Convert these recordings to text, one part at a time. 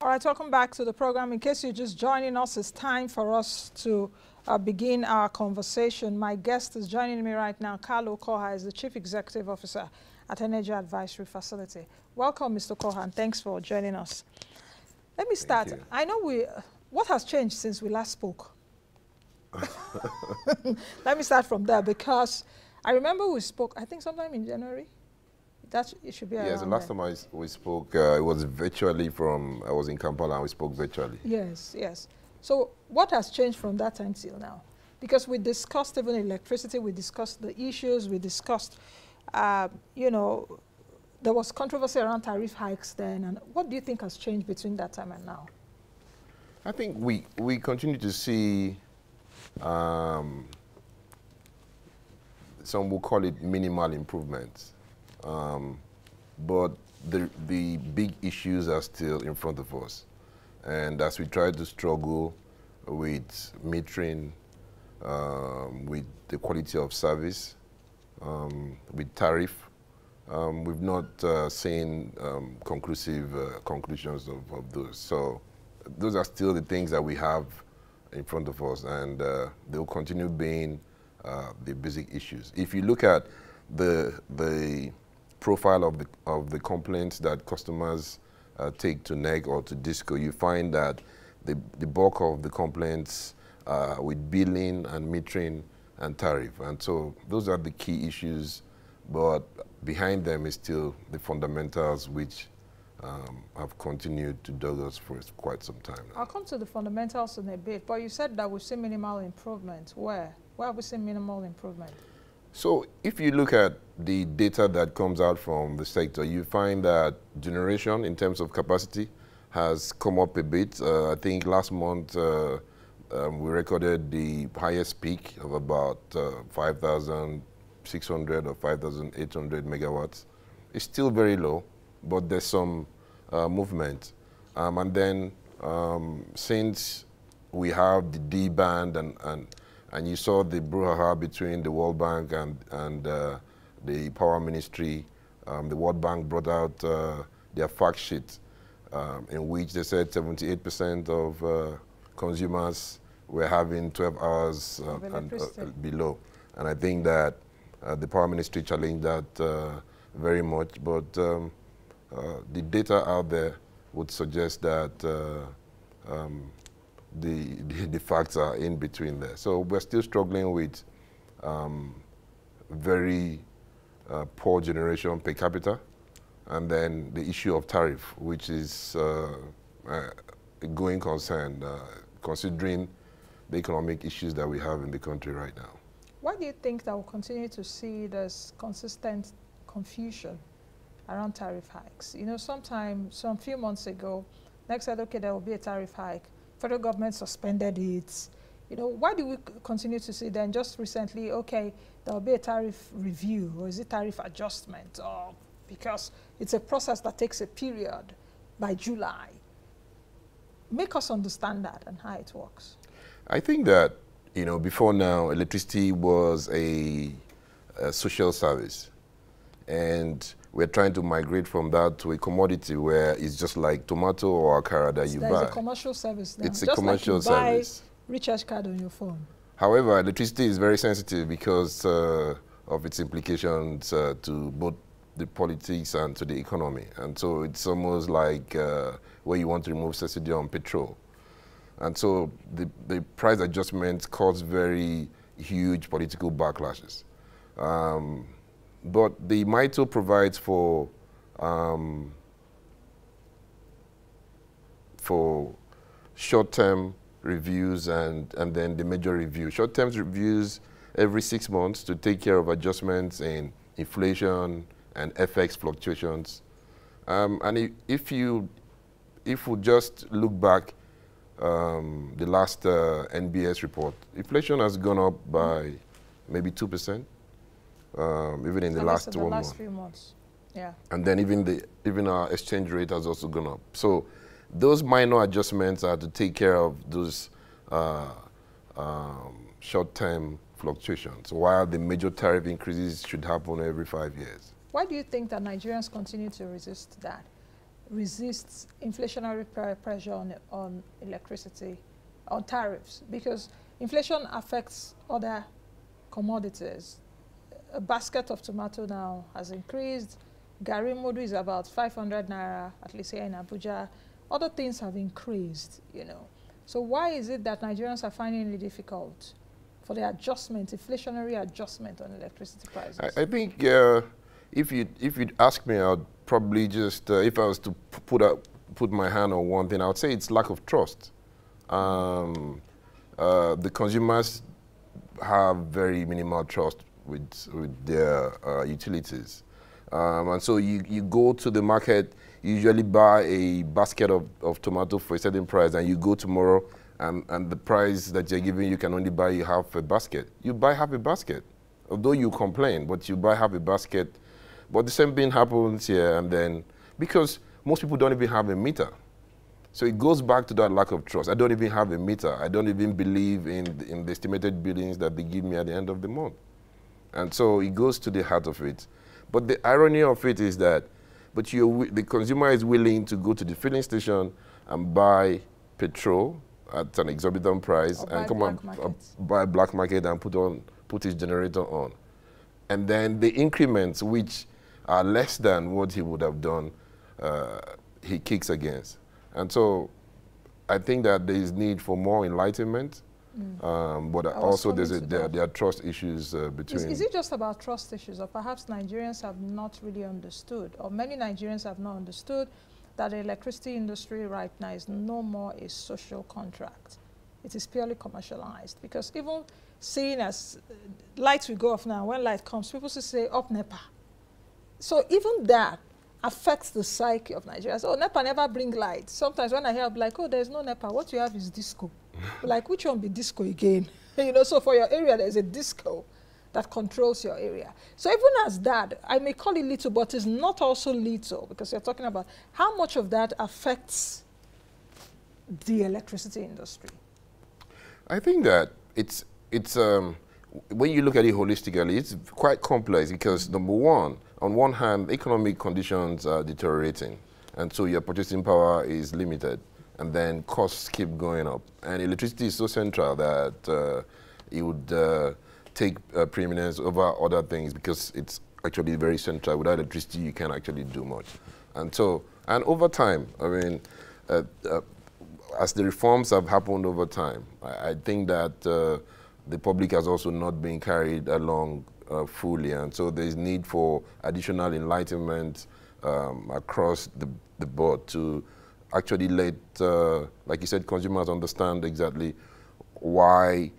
All right, welcome back to the program. In case you're just joining us, it's time for us to begin our conversation. My guest is joining me right now. Kalu Koha is the Chief Executive Officer at Energy Advisory Facility. Welcome, Mr. Koha, and thanks for joining us. Let me start. I know what has changed since we last spoke? Let me start from there, because I remember we spoke, I think sometime in January. It should be yes, the last time we spoke, it was virtually I was in Kampala and we spoke virtually. Yes, yes. So what has changed from that time till now? Because we discussed even electricity, we discussed the issues, we discussed, you know, there was controversy around tariff hikes then. And what do you think has changed between that time and now? I think we continue to see some will call it minimal improvements. But the big issues are still in front of us. And as we try to struggle with metering, with the quality of service, with tariff, we've not seen conclusive conclusions of those. So those are still the things that we have in front of us, and they will continue being the basic issues. If you look at the profile of the complaints that customers take to NEC or to DISCO, you find that the bulk of the complaints with billing and metering and tariff. And so those are the key issues, but behind them is still the fundamentals which have continued to dog us for quite some time now. I'll come to the fundamentals in a bit, but you said that we've seen minimal improvement. Where have we seen minimal improvement? So if you look at the data that comes out from the sector, you find that generation in terms of capacity has come up a bit. I think last month we recorded the highest peak of about 5,600 or 5,800 megawatts. It's still very low, but there's some movement. And then since we have the D band and you saw the brouhaha between the World Bank and the Power Ministry. The World Bank brought out their fact sheet in which they said 78% of consumers were having 12 hours and below. And I think that the Power Ministry challenged that very much. But the data out there would suggest that the facts are in between there. So we're still struggling with very poor generation per capita, and then the issue of tariff, which is a going concern, considering the economic issues that we have in the country right now. Why do you think that we'll continue to see this consistent confusion around tariff hikes? You know, some few months ago, NEC said, okay, there will be a tariff hike. Federal government suspended it. You know, why do we continue to see then just recently, okay, there will be a tariff review, or is it tariff adjustment? Or because it's a process that takes a period by July. Make us understand that and how it works. I think that, you know, before now, electricity was a social service. And we're trying to migrate from that to a commodity where it's just like tomato or akara that you buy. It's a commercial service now. It's a commercial service. Buy recharge card on your phone. However, electricity is very sensitive because of its implications to both the politics and to the economy. And so it's almost like where you want to remove subsidy on petrol. And so the price adjustments cause very huge political backlashes. But the MITO provides for short-term reviews and then the major review. Short-term reviews every 6 months to take care of adjustments in inflation and FX fluctuations. And if we just look back, the last NBS report, inflation has gone up by maybe 2%. Even in the last 1 month. Few months, yeah. And then even our exchange rate has also gone up. So those minor adjustments are to take care of those short-term fluctuations, while the major tariff increases should happen every 5 years. Why do you think that Nigerians continue to resist that? resist inflationary pressure on electricity, on tariffs? Because inflation affects other commodities. A basket of tomato now has increased. Gari Modu is about 500 naira, at least here in Abuja. Other things have increased, you know. So why is it that Nigerians are finding it difficult for the adjustment, inflationary adjustment on electricity prices? I think if you'd ask me, I'd probably just, if I was to put my hand on one thing, I would say it's lack of trust. The consumers have very minimal trust with their utilities. And so you go to the market, you usually buy a basket of tomato for a certain price, and you go tomorrow and the price that you're giving, you can only buy half a basket. You buy half a basket, although you complain, but you buy half a basket. But the same thing happens here, and then, because most people don't even have a meter. So it goes back to that lack of trust. I don't even have a meter. I don't even believe in the estimated billings that they give me at the end of the month. And so it goes to the heart of it. But the irony of it is that, the consumer is willing to go to the filling station and buy petrol at an exorbitant price and come and buy black market and put his generator on. And then the increments, which are less than what he would have done, he kicks against. And so I think that there is need for more enlightenment, but also there are trust issues between... Is it just about trust issues, or perhaps Nigerians have not really understood, or many Nigerians have not understood that the electricity industry right now is no more a social contract. It is purely commercialized, because even seeing as lights will go off now, when light comes, people say, up NEPA. So even that affects the psyche of Nigerians. Oh, NEPA never bring light. Sometimes when I hear, I'm like, oh, there's no NEPA. What you have is disco. Like, which one be disco again? You know, so for your area, there's a disco that controls your area. So even as that, I may call it little, but it's not also little, because you're talking about how much of that affects the electricity industry. I think that it's when you look at it holistically, it's quite complex, because number one, on one hand, economic conditions are deteriorating, and so your purchasing power is limited, and then costs keep going up. And electricity is so central that it would take preeminence over other things, because it's actually very central. Without electricity, you can't actually do much. And so, and over time, I mean, as the reforms have happened over time, I think that the public has also not been carried along fully, and so there's need for additional enlightenment across the board to actually let, like you said, consumers understand exactly why,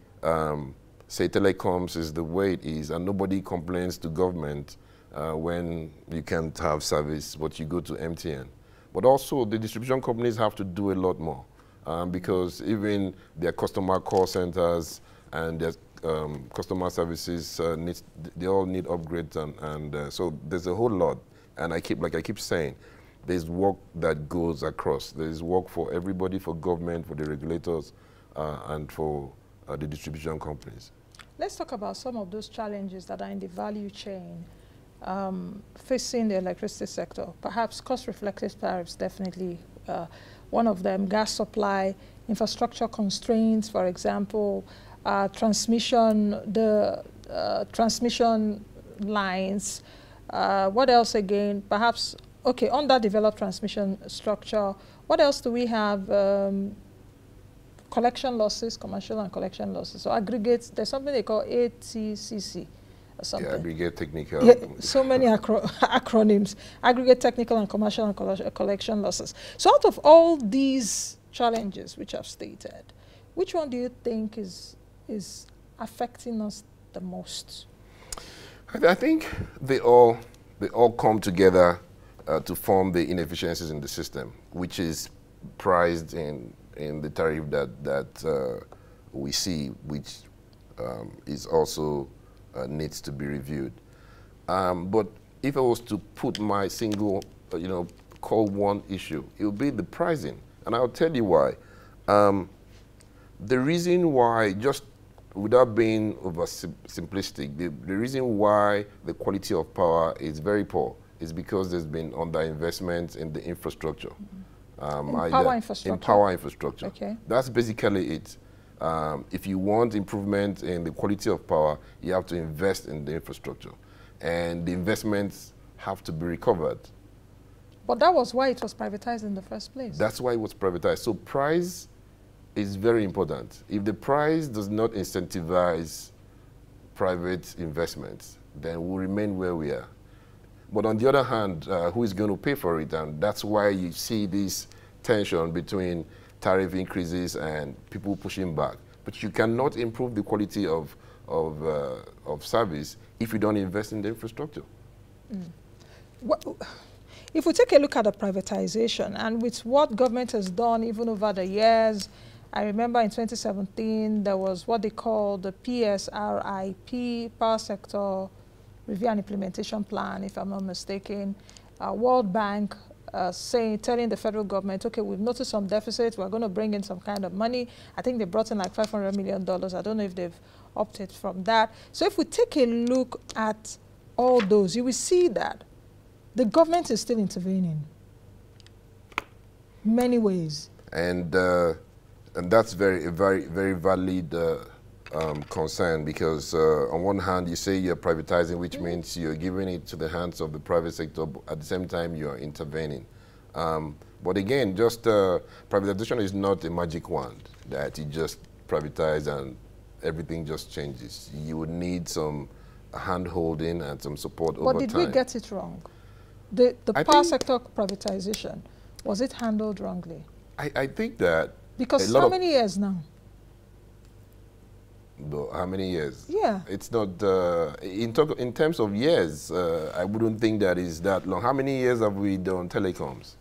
say, telecoms is the way it is, and nobody complains to government when you can't have service, but you go to MTN. But also, the distribution companies have to do a lot more, because even their customer call centers and their customer services they all need upgrades, and so there's a whole lot. And I keep saying, there's work that goes across. There's work for everybody, for government, for the regulators, and for the distribution companies. Let's talk about some of those challenges that are in the value chain facing the electricity sector. Perhaps cost-reflective tariffs, definitely one of them. Gas supply, infrastructure constraints, for example, transmission lines. What else again? Perhaps, okay, underdeveloped transmission structure. What else do we have? Collection losses, commercial and collection losses. So aggregates, there's something they call ATCC or something. Yeah, aggregate technical. Yeah, so many acronyms. Aggregate technical and commercial and collection losses. So out of all these challenges which I've stated, which one do you think is affecting us the most? I think they all come together to form the inefficiencies in the system, which is priced in the tariff that we see, which is also needs to be reviewed. But if I was to put my single, call one issue, it would be the pricing, and I'll tell you why. The reason why, just without being oversimplistic, the reason why the quality of power is very poor is because there's been underinvestment in the infrastructure. In power infrastructure? In power infrastructure. Okay. That's basically it. If you want improvement in the quality of power, you have to invest in the infrastructure. And the investments have to be recovered. But that was why it was privatized in the first place. That's why it was privatized. So price is very important. If the price does not incentivize private investments, then we'll remain where we are. But on the other hand, who is going to pay for it? And that's why you see this tension between tariff increases and people pushing back. But you cannot improve the quality of service if you don't invest in the infrastructure. Well, if we take a look at the privatization and with what government has done even over the years, I remember in 2017 there was what they call the PSRIP, Power Sector Review and Implementation Plan, if I'm not mistaken. World Bank telling the federal government, okay, we've noticed some deficits, we're going to bring in some kind of money. I think they brought in like $500 million. I don't know if they've opted from that. So if we take a look at all those, you will see that the government is still intervening many ways. And that's very valid concern, because on one hand you say you're privatizing, which means you're giving it to the hands of the private sector, but at the same time you're intervening. But again, just privatization is not a magic wand that you just privatize and everything just changes. You would need some hand-holding and some support over time. But did we get it wrong? The power sector privatization, was it handled wrongly? I think that... Because how many years now? How many years? Yeah. It's not, in terms of years, I wouldn't think that is that long. How many years have we done telecoms?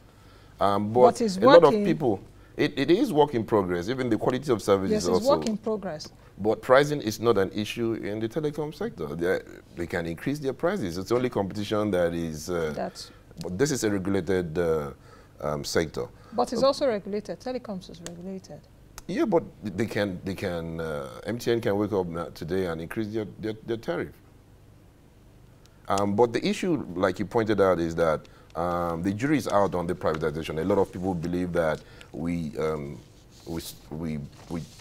But is a working, lot of people, it is work in progress. Even the quality of service is also... Yes, it's work in progress. But pricing is not an issue in the telecom sector. They can increase their prices. It's only competition that is... but this is a regulated sector. But it's also regulated. Telecoms is regulated. Yeah, but they can MTN can wake up today and increase their tariff. But the issue, like you pointed out, is that the jury is out on the privatization. A lot of people believe that we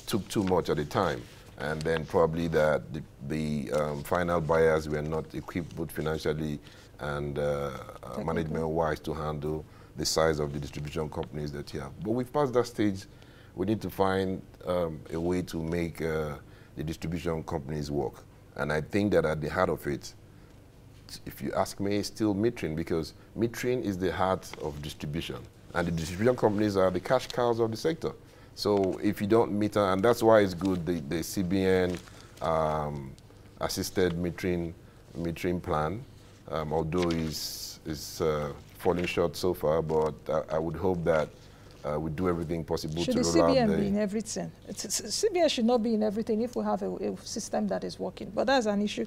took too much at the time, and then probably that the final buyers were not equipped both financially and management-wise to handle the size of the distribution companies that you have. But we've passed that stage. We need to find a way to make the distribution companies work. And I think that at the heart of it, if you ask me, it's still metering, because metering is the heart of distribution. And the distribution companies are the cash cows of the sector. So if you don't meter, and that's why it's good, the CBN assisted metering plan, although is falling short so far, but I would hope that we do everything possible to roll out. Should the CBN be in everything? CBN should not be in everything if we have a system that is working. But that's an issue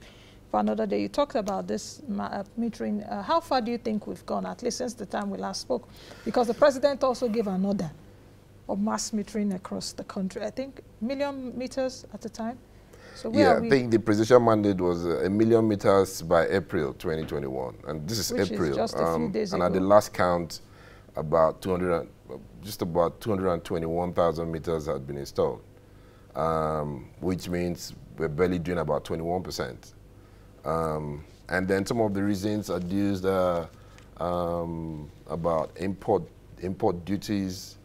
for another day. You talked about this metering. How far do you think we've gone, at least since the time we last spoke? Because the president also gave an order of mass metering across the country. I think 1 million meters at the time. So where are we? I think the presidential mandate was 1 million meters by April 2021, and this is April. Is just a few days and ago. At the last count, just about 221,000 meters had been installed, which means we're barely doing about 21%. And then some of the reasons adduced about import duties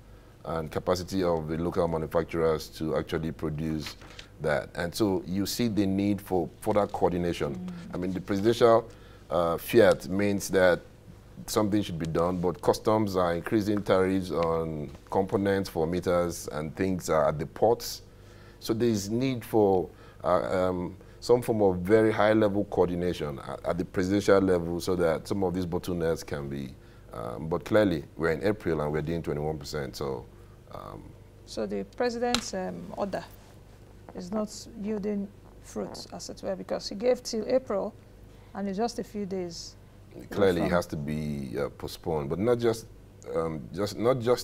and capacity of the local manufacturers to actually produce that. And so you see the need for further coordination. I mean, the presidential fiat means that something should be done, but customs are increasing tariffs on components for meters and things at the ports. So there is need for some form of very high-level coordination at the presidential level so that some of these bottlenecks can be, but clearly we're in April and we're doing 21%. So the president's order is not yielding fruits, as it were, because he gave till April and it's just a few days. Clearly it has to be postponed, but not just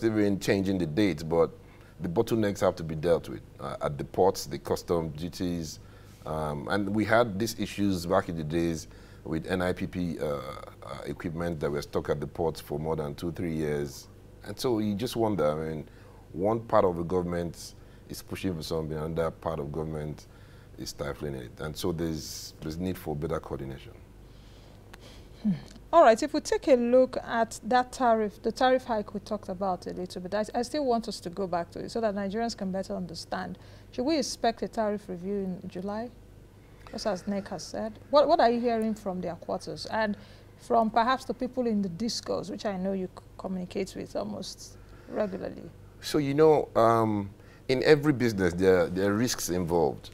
even changing the dates, but the bottlenecks have to be dealt with at the ports, the custom duties, and we had these issues back in the days with NIPP equipment that were stuck at the ports for more than 2-3 years. And so you just wonder, I mean, one part of the government is pushing for something, and that part of government is stifling it. And so there's need for better coordination. All right, if we take a look at that tariff, the tariff hike we talked about a little bit, I still want us to go back to it so that Nigerians can better understand. Should we expect a tariff review in July? Just as Nick has said. What are you hearing from their quarters and from perhaps the people in the discos, which I know you communicate with almost regularly? So, you know, in every business, there are risks involved.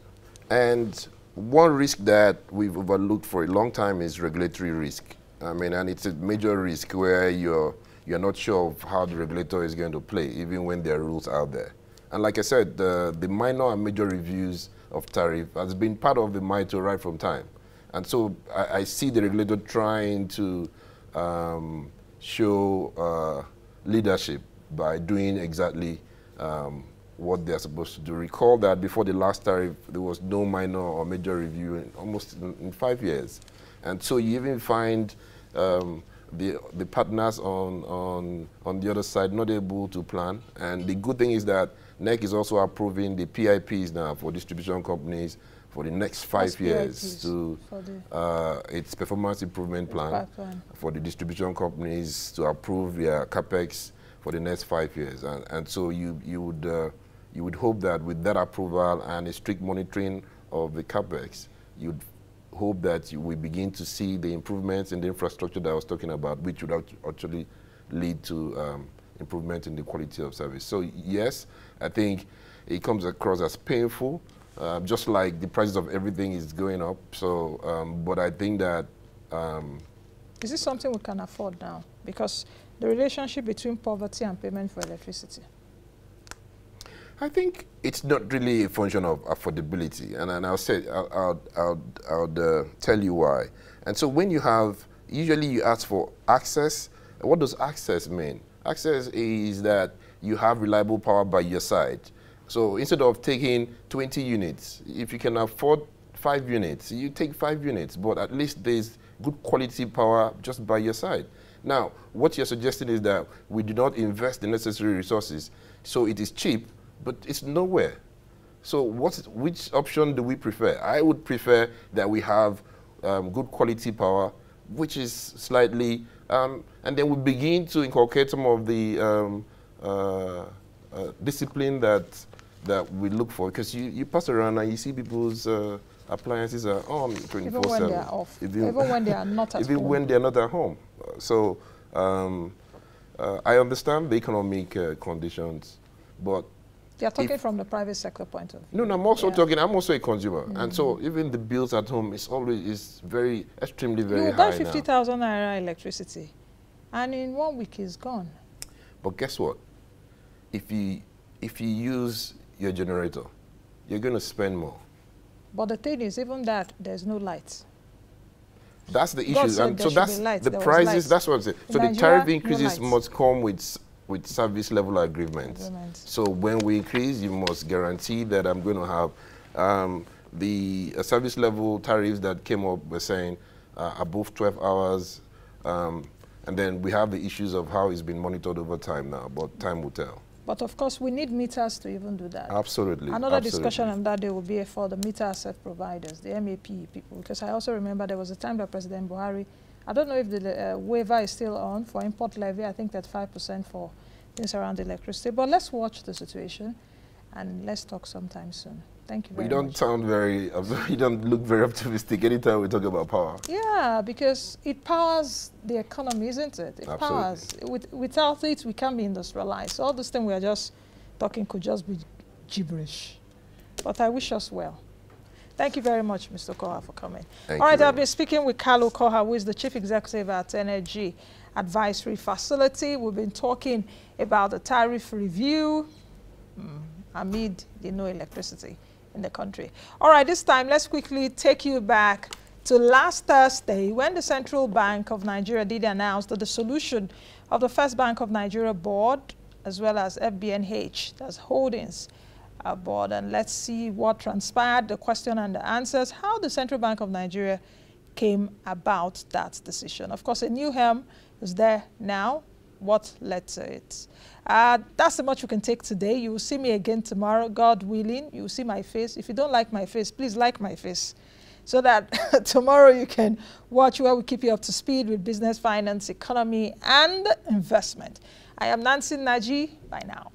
And one risk that we've overlooked for a long time is regulatory risk. I mean, and it's a major risk where you're not sure of how the regulator is going to play, even when there are rules out there. And like I said, the minor and major reviews of tariff has been part of the MITO right from time. And so I see the regulator trying to show leadership by doing exactly what they're supposed to do. Recall that before the last tariff, there was no minor or major review in 5 years. And so you even find the partners on the other side not able to plan. And the good thing is that NEC is also approving the PIPs now for distribution companies for the next 5 years to its performance improvement plan for the distribution companies to approve their capex for the next 5 years. And so you would hope that with that approval and a strict monitoring of the capex, you'd hope that you will begin to see the improvements in the infrastructure that I was talking about, which would actually lead to improvement in the quality of service. So yes, I think it comes across as painful, just like the prices of everything is going up. So, but I think that... is this something we can afford now? Because the relationship between poverty and payment for electricity. I think it's not really a function of affordability, and I'll say I'll tell you why. And so when you have, usually you ask for access. What does access mean? Access is that you have reliable power by your side. So instead of taking 20 units, if you can afford 5 units, you take 5 units, but at least there's good quality power just by your side. Now, what you're suggesting is that we do not invest the necessary resources, so it is cheap, but it's nowhere. So which option do we prefer? I would prefer that we have good quality power, which is slightly, and then we begin to inculcate some of the discipline that we look for. Because you pass around and you see people's appliances are on 24/7. Even when they are off. Even when they are not at home. Even when they are not at home. So I understand the economic conditions, but you're talking from the private sector point of view. No, I'm also talking, I'm also a consumer. And so even the bills at home is always extremely very high. You buy 50,000 naira electricity, and in 1 week it's gone. But guess what? If you use your generator, you're going to spend more. But the thing is, even that, there's no lights. That's the issue. And so that's the prices, that's what I'm saying. So Nigeria, the tariff increases must come with service level agreements. So when we increase, you must guarantee that I'm going to have the service level tariffs that came up were saying above 12 hours. And then we have the issues of how it's been monitored over time now, but time will tell. But of course, we need meters to even do that. Absolutely. Another discussion on that day will be for the meter asset providers, the MEP people, because I also remember there was a time that President Buhari, I don't know if the waiver is still on for import levy. I think that 5% for things around electricity. But let's watch the situation and let's talk sometime soon. Thank you very much. You don't sound very, you don't look very optimistic anytime we talk about power. Yeah, because it powers the economy, isn't it? It powers. Without it, we can't be industrialized. So all this thing we are just talking could just be gibberish. But I wish us well. Thank you very much, Mr. Koha, for coming. All right, I'll be speaking with Kalu Koha, who is the Chief Executive at Energy Advisory Facility. We've been talking about the tariff review amid the no electricity in the country. All right, this time, let's quickly take you back to last Thursday when the Central Bank of Nigeria did announce that the solution of the First Bank of Nigeria board, as well as FBNH, that's Holdings board. And let's see what transpired, the question and the answers, how the Central Bank of Nigeria came about that decision. Of course, a new helm is there now. What led to it? That's the much we can take today. You will see me again tomorrow, God willing. You will see my face. If you don't like my face, please like my face, so that tomorrow you can watch where we keep you up to speed with business, finance, economy, and investment. I am Nancy Naji. Bye now.